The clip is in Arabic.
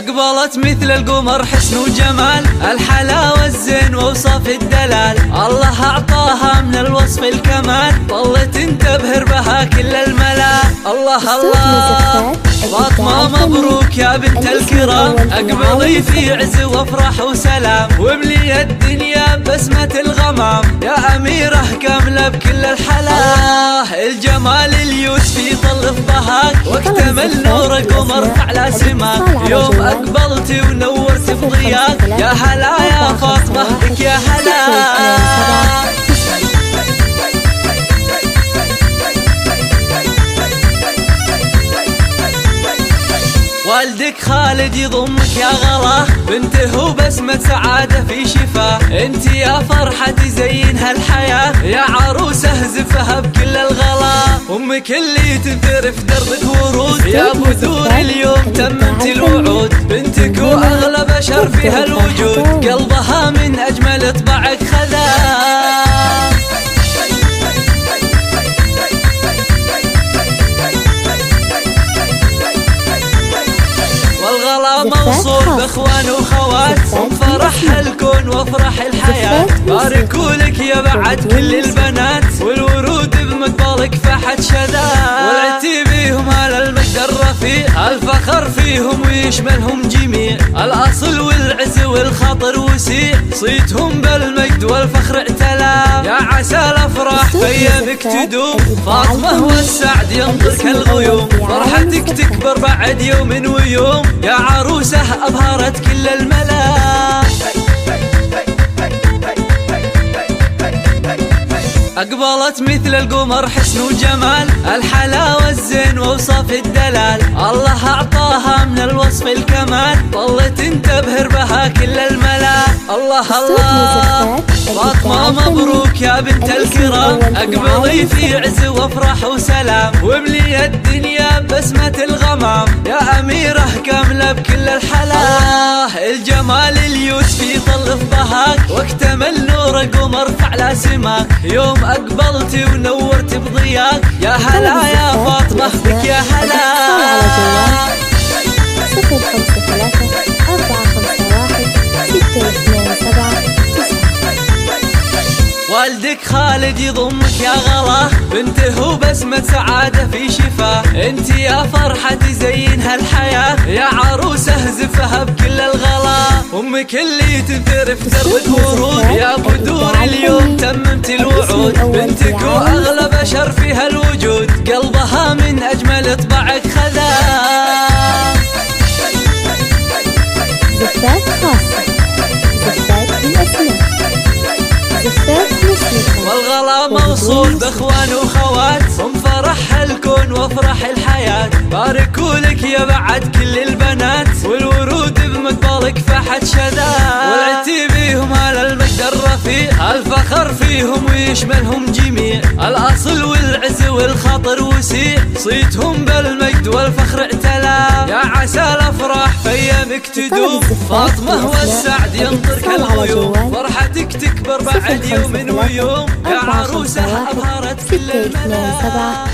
أقبلت مثل القمر حسن وجمال، الحلاوة الزين ووصف الدلال، الله أعطاها من الوصف الكمال، ظلت تبهر بها كل الملا. الله الله فاطمة مبروك يا بنت الكرام، أقبلي في عز وافرح وسلام، واملي الدنيا بسمة الغمام، يا أميرة كاملة بكل الحلا. الجمال اليوسفي طل في ضحاك، واكتمل نورك ومرفع لا سماك، يوم أقبلتي ونورت بضياك، يا هلا يا فاطمة بك يا هلا. والدك خالد يضمك يا غلا، بنته وبسمة سعادة في شفاه، انت يا فرحة زين هالحياة، يا عروسة زفها بكل الغلا، امك اللي تنثر في دربك ورود، يا بدور اليوم تممت الوعود، بنتك واغلى بشر في هالوجود، قلبها من اجمل طبعك خذاه. والغلا موصول باخوان وخوات، وفرح الكون وافرح الحياة، باركوا لك يا بعد كل البنات، والورود بمقبلك فحت شذا، والعتي بيهم على المجد الرفيع، الفخر فيهم ويشملهم جميع، الاصل والعز والخاطر وسيع، صيتهم بالمجد والفخر اعتلى، يا عسى الافراح فيامك تدوم، فاطمة والسعد ينطر كالغيوم، فرحتك تكبر بعد يوم ويوم، يا عروسة أبهرت كل الملا. أقبلت مثل القمر حسن وجمال، الحلاوة الزين ووصف الدلال، الله أعطاها من الوصف الكمال، ظلت تبهر بها كل الملا. الله الله فاطمة مبروك يا بنت الكرام، أقبلي في عز وافرح وسلام، واملي الدنيا بسمة الغمام، يا أميرة كاملة بكل الحلا. الجمال اليوسفي طل في ضحاك، واكتمل نورك ومرفع لا سماك، يوم أقبلتي ونورت بضياك، يا هلا يا فاطمة بك يا هلا. والدك خالد يضمك يا غلا، بنته وبسمة سعادة في شفاه، انت يا فرحة زين هالحياة، يا عروسة زفها بكل الغلا، امك اللي تنثر في دربك ورود، يا بدور اليوم تممت الوعود، بنتك واغلى بشر في هالوجود، قلبها من اجمل طبعك خذاه. زفات خاصة، زفات بالأسماء، زفات موسيقى، والغلا موصول باخوان وخوات، هم فرح الكون وافرح الحياة، باركوا لك يا بعد كل البنات، والورود بمقبلك فحت شذا، والعتي بيهم على المجد الرفيع، الفخر فيهم ويشملهم جميع، الاصل والعز والخاطر وسيع، صيتهم بالمجد والفخر اعتلى، يا عسى الافراح فيامك تدوم، فاطمة والسعد ينطر كالغيوم، فرحتك تكبر بعد يوم ويوم، يا عروسة أبهرت كل الملا.